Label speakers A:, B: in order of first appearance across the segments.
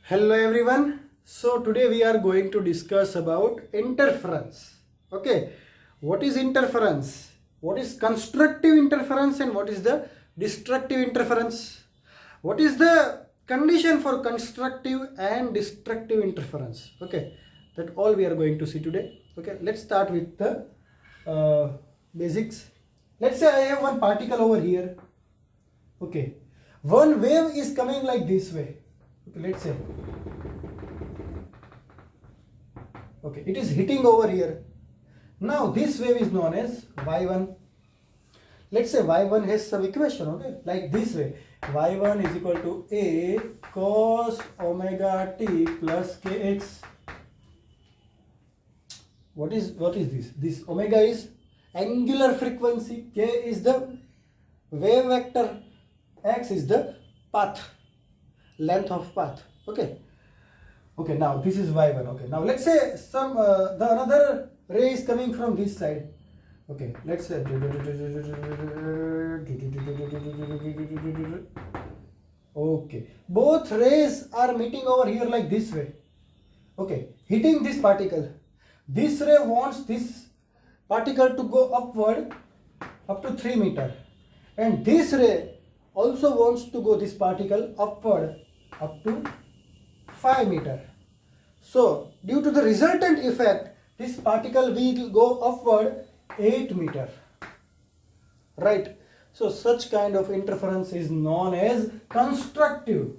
A: Hello everyone. So today we are going to discuss about interference. Okay, what is interference? What is constructive interference and what is the destructive interference? What is the condition for constructive and destructive interference? Okay, that all we are going to see today. Okay, let's start with the basics. Let's say I have one particle over here. Okay, one wave is coming like this way. Okay, let's say. Okay, it is hitting over here. Now this wave is known as y1. Let's say y1 has some equation, okay, like this way. y1 is equal to a cos omega t plus kx. What is this? This omega is angular frequency, k is the wave vector, x is the path, length of path. Okay, now this is y1. Okay, now let's say some the another ray is coming from this side. Okay, let's say okay, both rays are meeting over here like this way. Okay, hitting this particle. This ray wants this particle to go upward up to 3 meter, and this ray also wants to go this particle upward up to 5 meter. So due to the resultant effect, this particle will go upward 8 meter. Right? So such kind of interference is known as constructive.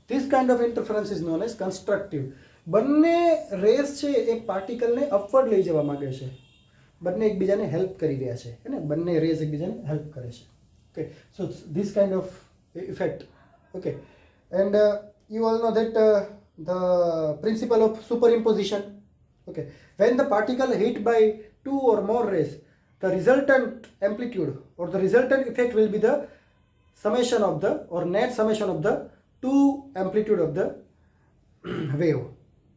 A: This kind of interference is known as constructive. બંને race છે એ પાર્ટિકલને upward લઈ જવા માંગે છે, બંને એકબીજાને help કરી રહ્યા છે, હે ને, બંને રેઝ એકબીજાને હેલ્પ કરે છે. Okay, so this kind of effect. Okay, and you all know that the principle of superimposition. Okay, when the particle hit by two or more rays, the resultant amplitude or the resultant effect will be the summation of the or net summation of the two amplitude of the wave.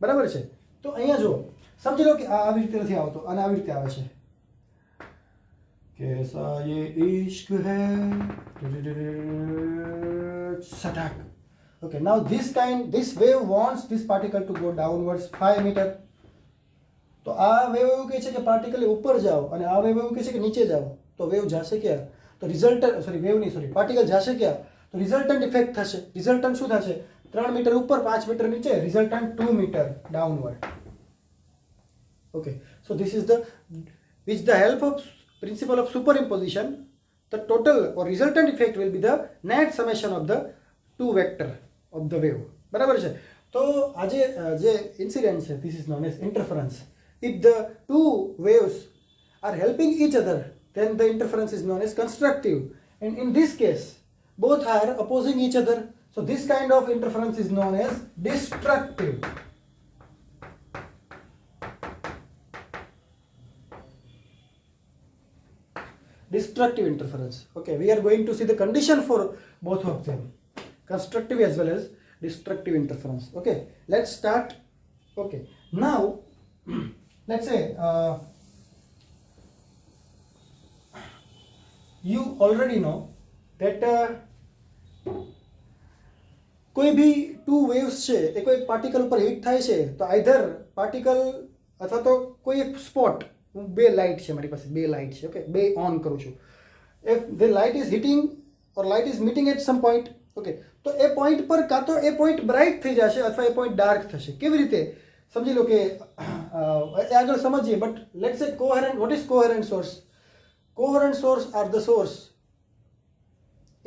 A: બરાબર છે? તો અહીંયા જો સમજી લો કે આ આવી રીતે નથી આવતો અને આવી રીતે આવે છે. कैसा ये इश्क है सटाक. Okay, now this wave wants this particle to go downwards 5 meter. તો આ વેવ એવું કહે છે કે પાર્ટિકલ ઉપર જાઓ અને આ વેવ એવું કહે છે કે નીચે જાઓ. તો વેવ જાશે ક્યાં? તો પાર્ટિકલ જાશે ક્યાં? તો રિઝલ્ટન્ટ ઇફેક્ટ થશે. રિઝલ્ટન્ટ શું થશે? 3 મીટર ઉપર 5 મીટર નીચે, resultant 2 metre downward. Okay, so this is with the help of principle of superimposition, the total or resultant effect will be the net summation of the two vector of the wave. બરાબર છે? તો આજે જે incident છે, this is known as interference. If the two waves are helping each other, then the interference is known as constructive, and in this case both are opposing each other, so this kind of interference is known as destructive. Destructive interference. Okay, we are going to see the condition for both of them, constructive as well as destructive interference. Okay, let's start. Okay, now let's say you already know that કોઈ બી two waves છે એ કોઈ particle ઉપર hit થાય છે તો either particle અથવા તો કોઈ એક સ્પોટ, બે લાઇટ છે મારી પાસે, બે લાઇટ છે. ઓકે, બે ઓન કરું છું. If the light is hitting or light is meeting at some point, okay, તો એ પોઈન્ટ પર કાં તો એ પોઈન્ટ બ્રાઇટ થઈ જશે અથવા એ પોઈન્ટ ડાર્ક થશે. કેવી રીતે સમજી લો કે આગળ સમજીએ, but let's say coherent. What is coherent source? Coherent source are the source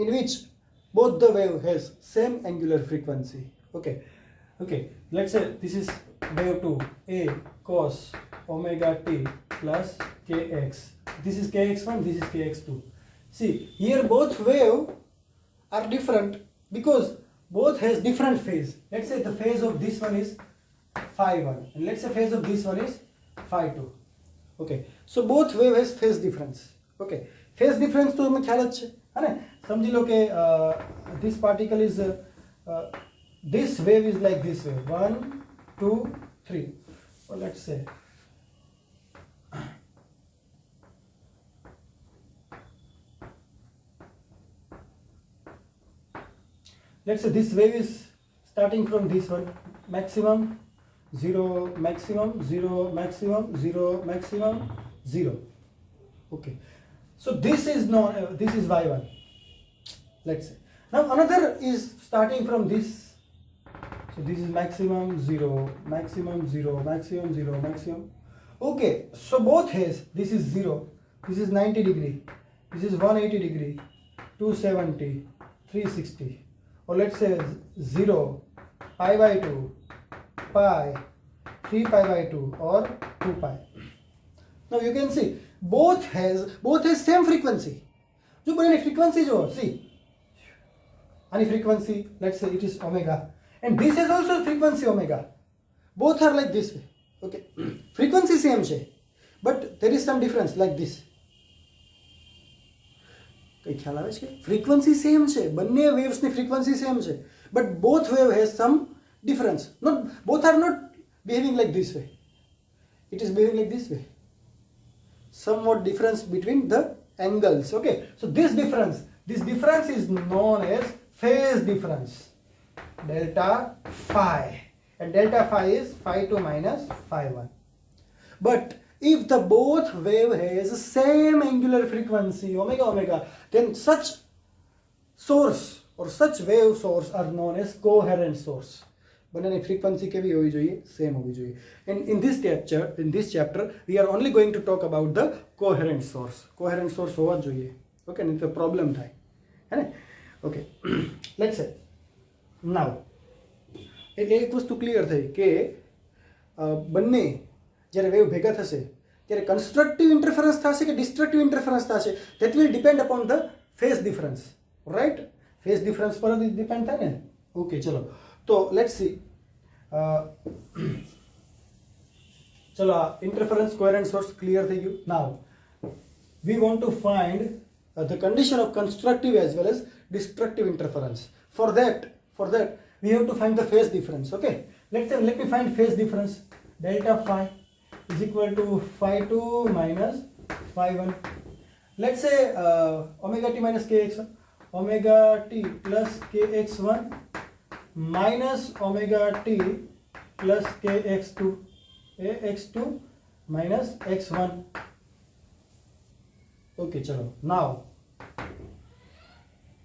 A: in which both the wave has same angular frequency. Okay, let's say this is wave 2, a cos omega t plus kx. This is kx1, this is kx2. See, here both wave are different because both has different phase. Let's say the phase of this one is phi1 and let's say phase of this one is phi2. Okay, so both wave has phase difference. Okay, phase difference તો તમને ખ્યાલ જ છે, હે? સમજી લો કે this particle is this wave is like this way, 1 2 3, or let's say let's say this wave is starting from this one, maximum 0, maximum 0, maximum 0, maximum 0. Okay, so this is this is y1, let's say. Now another is starting from this, so this is maximum 0, maximum 0, maximum 0, maximum. Okay, so both has, this is 0, this is 90 degree, this is 180 degree, 270, 360, or let's say 0, pi by 2, pi, 3 pi by 2, or 2 pi. Now you can see both has same frequency. जो बने frequency जो see, any frequency, let's say it is omega, and this is also frequency omega. Both are like this way. Okay, frequency same છે, but there is some difference like this. કઈ ખ્યાલ આવે છે? frequency same છે, બંને waves ની frequency same છે, but both wave has some difference. Not both are not behaving like this way. It is behaving like this way. Somewhat difference between the angles. Okay, so this difference is known as phase difference, delta phi, and delta phi is phi 2 minus phi 1. But if the both wave has same angular frequency omega, then such source or such wave source are known as coherent source. બંનેની frequency કેવી હોવી જોઈએ? Same હોવી જોઈએ. And in this chapter we are only going to talk about the coherent source. Coherent source હોવા જ જોઈએ. Okay, નહીં તો problem થાય. હે ને? Okay, let's say now એક વસ્તુ ક્લિયર થઈ કે બંને જ્યારે વેવ ભેગા થશે ત્યારે કન્સ્ટ્રક્ટિવ ઇન્ટરફરન્સ થશે કે ડિસ્ટ્રક્ટિવ ઇન્ટરફરન્સ થશે, that will depend upon the phase difference, right? phase difference પર જ ડિપેન્ડ થાય ને. ઓકે, ચલો તો લેટ્સ સી. ચલો આ ઇન્ટરફરન્સ કોહેરન્ટ સોર્સ ક્લિયર થઈ ગયું. નાઉ we want to find the condition of constructive as well as destructive interference. For that we have to find the phase difference. Okay, let me find phase difference. Delta phi is equal to phi 2 minus phi 1. Let's say omega t minus kx1, omega t plus kx1 minus omega t plus kx2, ax2 minus x1. Okay, chalo. Now,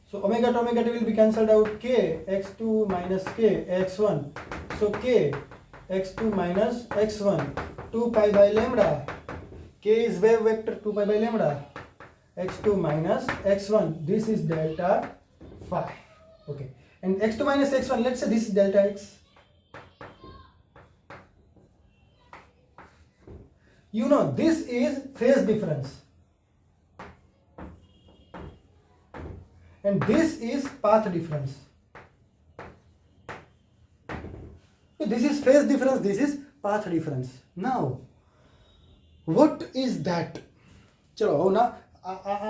A: so omega to omega t will be cancelled out. K x2 minus k x1. So k x2 minus x1, 2 pi by lambda. K is wave vector, 2 pi by lambda. x2 minus x1. This is delta phi. Okay, and x2 minus x1. Let's say this is delta x. You know this is phase difference. And this is path difference. This is phase difference, this is path difference. Now, what is that? ચલો હવે ના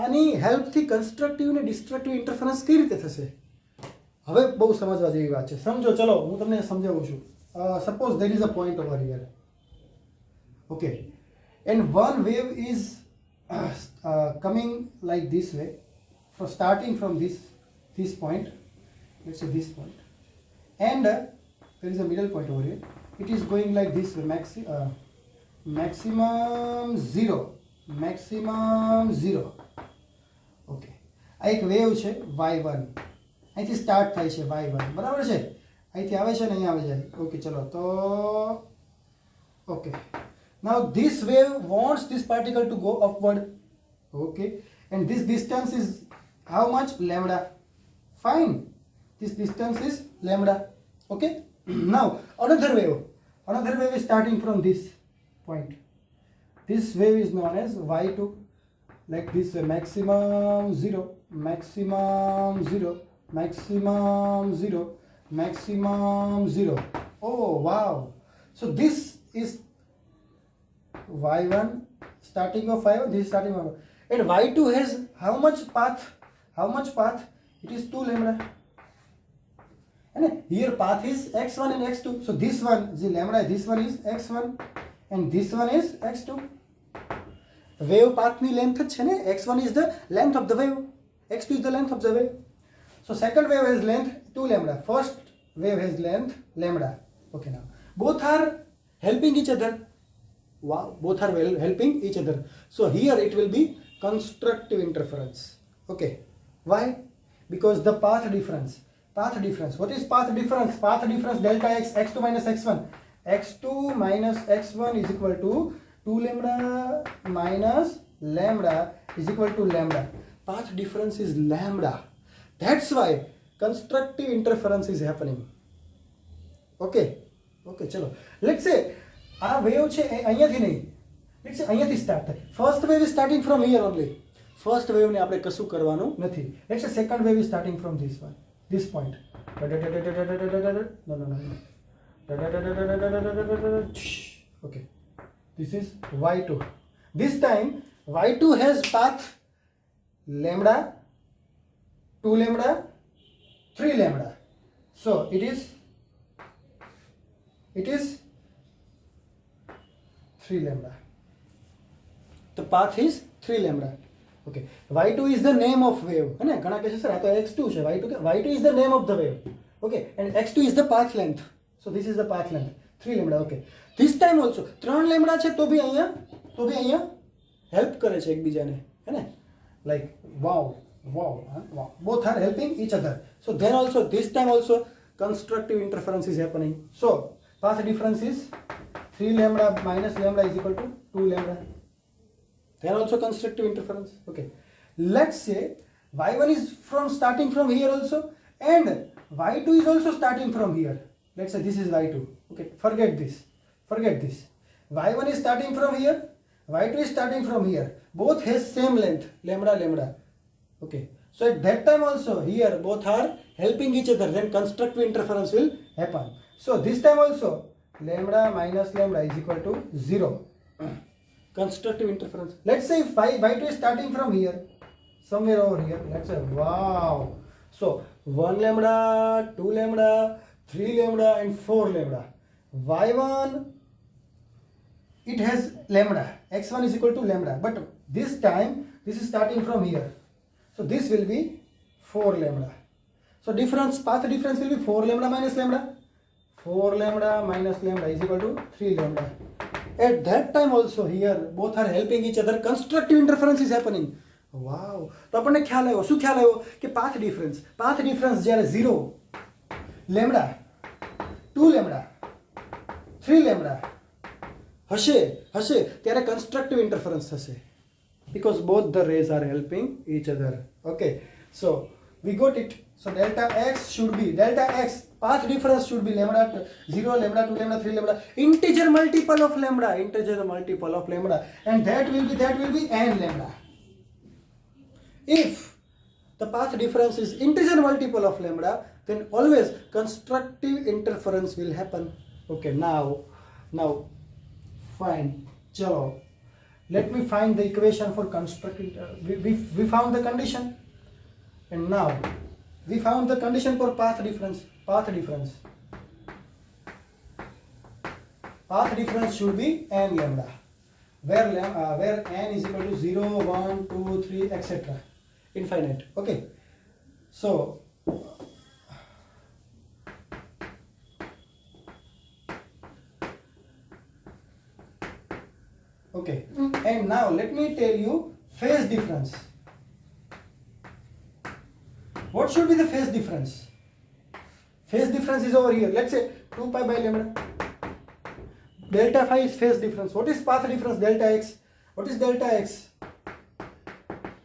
A: આની હેલ્પથી constructive ને destructive interference કઈ રીતે થશે? હવે બહુ સમજવા જેવી વાત છે. સમજો, ચલો હું તમને સમજાવું છું. Suppose there is a point over here. Okay, and one wave is coming like this way. So starting from this point, let's say this point, and there is a middle point over here. It is going like this way, maximum 0, maximum 0. Okay, આ એક wave છે y1, અહીંથી start થાય છે y1, બરાબર છે? અહીંથી આવે છે ને અહીં આવે છે. ઓકે, ચલો તો okay, now this wave wants this particle to go upward. Okay, and this distance is how much? Lambda. Fine, this distance is lambda. Okay, now another wave is starting from this point. This wave is known as y2, like this way, maximum 0, maximum 0, maximum 0, maximum 0. Oh wow, so this is y1, starting of y1, this is starting of y1. And y2 has how much path? It is 2 lambda. And here path is x1 and x2. So this one, the lambda, this one is x1 and this one is x2. Wave path ni length છે ને, x1 is the length of the wave, x2 is the length of the wave. So second wave has length 2 lambda. First wave has length lambda. Okay, now both are helping each other. Wow, both are helping each other. So here it will be constructive interference. Okay, why? Because the path difference. What is path difference? Path difference delta x, x2 minus x1. x2 minus x1 is equal to 2 lambda minus lambda is equal to lambda. Path difference is lambda. That's why constructive interference is happening. Okay, chalo. Let's say આ wave છે એ અહીંયાથી નહીં, let's say અહીંયાથી start થાય. First wave is starting from here only. First વેવને આપણે કશું કરવાનું નથી. Let's say second wave is starting from this one, this point. Okay, this is y2. This time y2 has path lambda, 2 lambda, 3 lambda. So it is 3 lambda. The path is 3 lambda. Okay, y2 is the name of wave. है ना, घना कैसे sir? तो x2 है, y2 is the name of the wave. Okay, and x2 is the path length. So this is the path length 3 lambda. Okay, this time also 3 lambda છે તો બી અહીંયા help કરે છે એકબીજાને, है ना? Like wow, both are helping each other. So then also this time also constructive interference is happening. So path difference is 3 lambda minus lambda is equal to 2 lambda. Then also constructive interference. Okay, let's say y1 is starting from here also, and y2 is also starting from here. Let's say this is y2. Okay, forget this. y1 is starting from here, y2 is starting from here. Both has same length, lambda. Okay, so at that time also here both are helping each other, then constructive interference will happen. So this time also lambda minus lambda is equal to 0. Constructive interference. Let's say if y2 is starting from here, somewhere over here. Let's say wow. So 1 lambda, 2 lambda, 3 lambda and 4 lambda. y1 it has lambda. x1 is equal to lambda. But this time this is starting from here. So this will be 4 lambda. So path difference will be 4 lambda minus lambda. 4 lambda minus lambda is equal to 3 lambda. At that time also here both are helping each other. Constructive interference is happening. Wow. તો આપણને ખ્યાલ આવ્યો. શું ખ્યાલ આવ્યો? કે path difference જ્યારે 0 lambda 2 lambda 3 lambda હશે ત્યારે constructive interference થશે. Because both the rays are helping each other. Okay, so we got it. So delta x path difference should be lambda 0, lambda 2, lambda 3, lambda, integer multiple of lambda, and that will be n lambda. If the path difference is integer multiple of lambda, then always constructive interference will happen. Okay, now fine, chalo, let me find the equation for constructive. We found the condition, and now we found the condition for path difference. Path difference should be n lambda, where n is equal to 0, 1, 2, 3, etc. Infinite. Okay, so okay, and now let me tell you phase difference. What should be the phase difference? Phase difference is over here. Let's say 2 pi by lambda. Delta phi is phase difference. What is path difference? Delta x. What is delta x?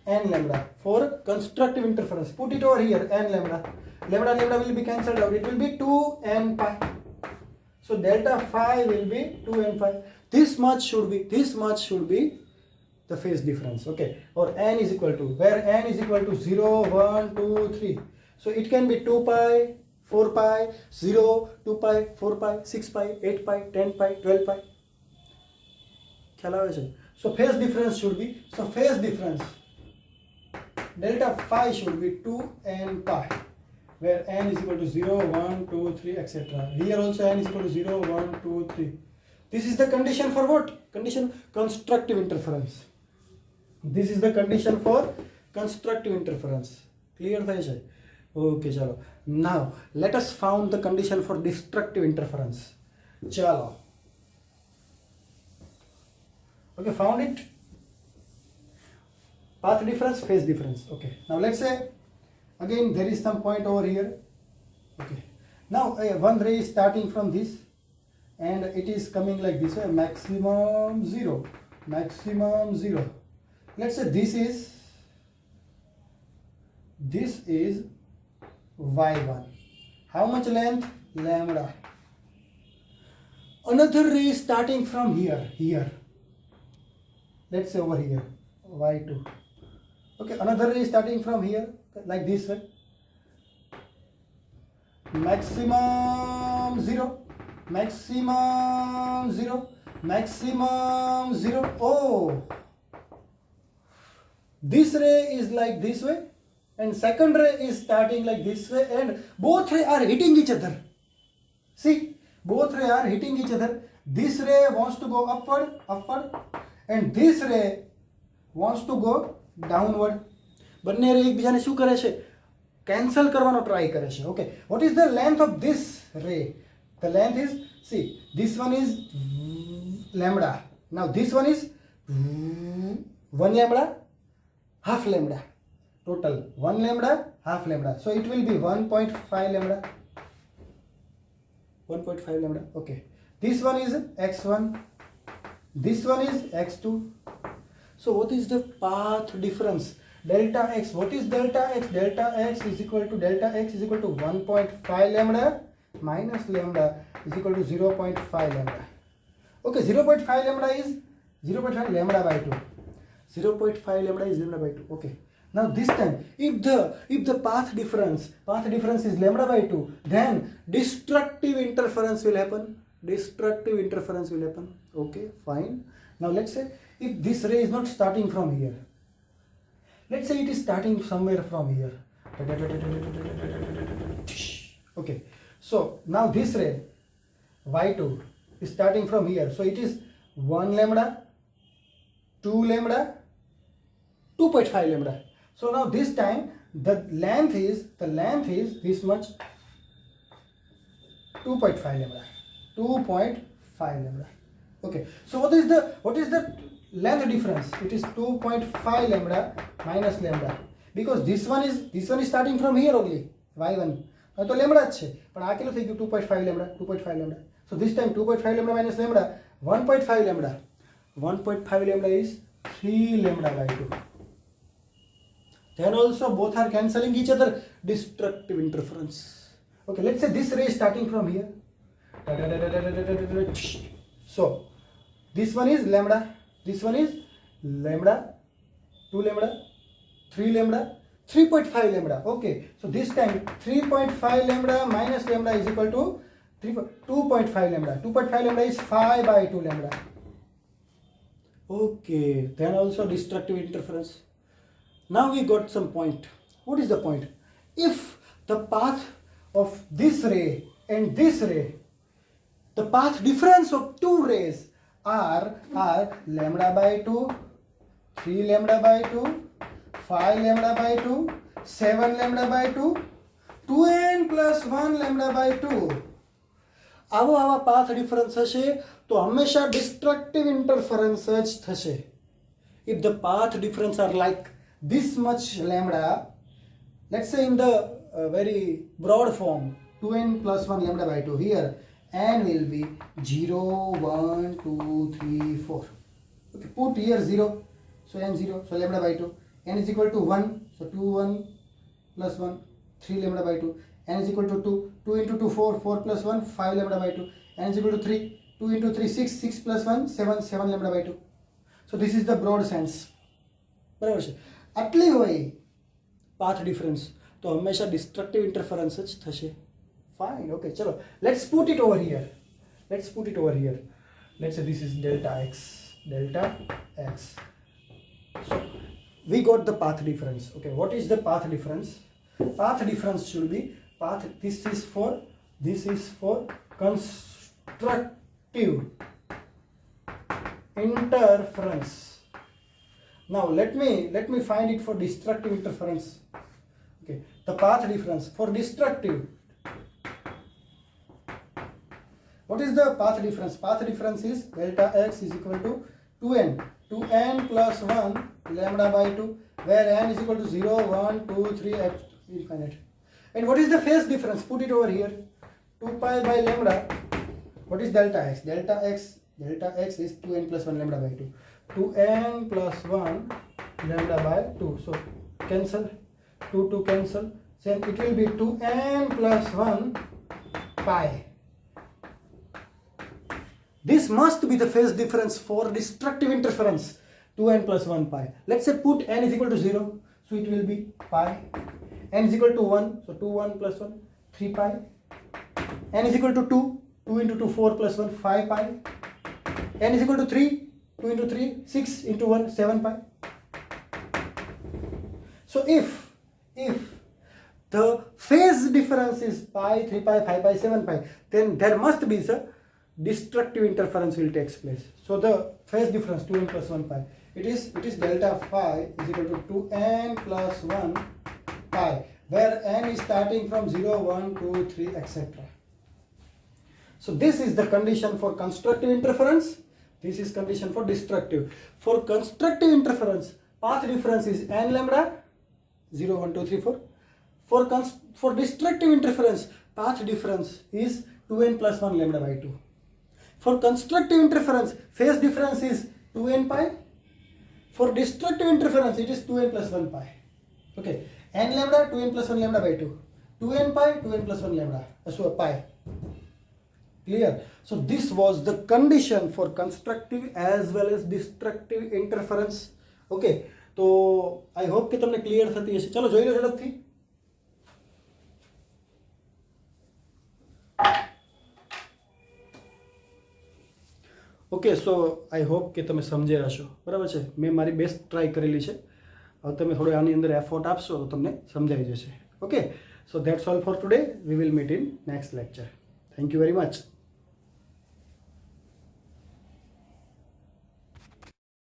A: N lambda. For constructive interference, put it over here. N lambda. Lambda will be cancelled out. It will be 2n pi. So delta phi will be 2n pi. This much should be the phase difference. Okay, or n is equal to, where n is equal to 0, 1, 2, 3. So it can be 2 pi, 4 pi, 0, 2 pi, 4 pi, 6 pi, 8 pi, 10 pi, 12 pi. So phase difference should be, delta phi should be 2n pi, where n is equal to 0, 1, 2, 3, etc. Here also n is equal to 0, 1, 2, 3. This is the condition for what? Constructive interference. This is the condition for constructive interference. Clear થાય છે? Okay, chalo. Now let us found the condition for destructive interference. Chalo. Okay, found it. Path difference, phase difference. Okay. Now let's say again there is some point over here. Okay. Now one ray is starting from this and it is coming like this way, maximum 0, maximum 0. Let's say this is y1. How much length? Lambda. Another ray is starting from here. Let's say over here, y2. Okay, another ray is starting from here, like this way. Maximum 0, maximum 0, maximum 0. Oh, this ray is like this way and second ray is starting like this way and both rays are hitting each other. See, both rays are hitting each other. This ray wants to go upward and this ray wants to go downward. બંને રે એકબીજાને શું કરે છે? Cancel કરવાનો try કરે છે. Okay, what is the length of this ray? The length is, see, this one is lambda. Now this one is 1 lambda, half lambda. Total 1 lambda, half lambda. So it will be 1.5 lambda. 1.5 lambda. Okay. This one is x1. This one is x2. So what is the path difference? Delta x. What is delta x? Delta x is equal to 1.5 lambda minus lambda is equal to 0.5 lambda. Okay, 0.5 lambda is 0.5 lambda by 2. 0.5 lambda is lambda by 2. Okay. Now this time, if the path difference is lambda by 2, then destructive interference will happen. Destructive interference will happen. Okay, fine. Now let's say if this ray is not starting from here. Let's say it is starting somewhere from here. Okay, so now this ray y2 is starting from here. So it is 1 lambda, 2 lambda, 2.5 lambda. So now this time the length is this much, 2.5 lambda. 2.5 lambda. Okay, so what is the length difference? It is 2.5 lambda minus lambda, because this one is starting from here only, y1. તો lambda જ છે, પણ આ કેટલું થઈ ગયું? 2.5 lambda. So this time 2.5 lambda minus lambda, 1.5 lambda. 1.5 lambda is 3 lambda by 2. Then also both are cancelling each other. Destructive interference. Okay, let's say this ray is starting from here. So this one is lambda, this one is lambda, 2 lambda, 3 lambda, 3.5 lambda. Okay, so this time 3.5 lambda minus lambda is equal to 2.5 lambda. 2.5 lambda is 5 by 2 lambda. Okay, then also destructive interference. Now we got some point. What is the point? If the path of this ray and this ray, the path difference of two rays are lambda by 2, 3 lambda by 2, 5 lambda by 2, 7 lambda by 2, 2n plus 1 lambda by 2. આવા path difference હશે તો હંમેશા destructive interference જ થશે. If the path difference are like this much lambda, let's say in the very broad form, 2n plus 1 lambda by 2, here n will be 0, 1, 2, 3, 4. Okay, put here 0, so n 0, so lambda by 2. N is equal to 1, so 2, 1 plus 1, 3 lambda by 2. N is equal to 2, 2 into 2, 4, 4 plus 1, 5 lambda by 2. N is equal to 3, 2 into 3, 6, 6 plus 1, 7, 7 lambda by 2. So this is the broad sense. બરાબર છે. આટલી હોય path difference તો હંમેશા destructive interference જ થશે. Fine, okay, chalo. Let's put it over here. Let's say this is delta x. So we got the path difference. Okay, what is the path difference? Path difference should be this is for constructive interference. Now let me find it for destructive interference. Okay, the path difference for destructive. What is the path difference? Path difference is delta x is equal to 2n plus 1 lambda by 2, where n is equal to 0, 1, 2, 3, up to infinite. And what is the phase difference? Put it over here. 2 pi by lambda. What is delta x? Delta x is 2n plus 1 lambda by 2. 2n plus 1 lambda by 2. So cancel. 2 cancel. Then it will be 2n plus 1 pi. This must be the phase difference for destructive interference. 2n plus 1 pi. Let's say put n is equal to 0. So it will be pi. N is equal to 1. So 2 1 plus 1 3 pi. N is equal to 2. 2 into 2 4 plus 1 5 pi. N is equal to 3. 2 into 3 6 into 1 7 pi. So if the phase difference is pi, 3 pi, 5 pi, 7 pi, then there must be the destructive interference will take place. So the phase difference 2n plus 1 pi, it is delta phi is equal to 2n plus 1 pi, where n is starting from 0, 1, 2, 3, etc. So this is the condition for constructive interference. This is condition for destructive. For constructive interference, path difference is n lambda, 0, 1, 2, 3, 4. For destructive interference, path difference is 2n plus 1 lambda by 2. For constructive interference, phase difference is 2n pi. For destructive interference, it is 2n plus 1 pi. Okay, n lambda, 2n plus 1 lambda by 2. 2n pi, 2n plus 1 lambda, so pi. Clear? So this was the condition for constructive as well as destructive interference. Okay, तो I hope कि તમને clear થતી હશે. ચલો જોઈ લો ઝડપથી. Okay, so I hope કે તમે સમજ્યા હશો. બરાબર છે, મેં મારી બેસ્ટ ટ્રાય કરેલી છે. હવે તમે થોડું આની અંદર એફર્ટ આપશો તો તમને સમજાઈ જશે. Okay, so that's all four today. We will meet in next lecture. Thank you very much.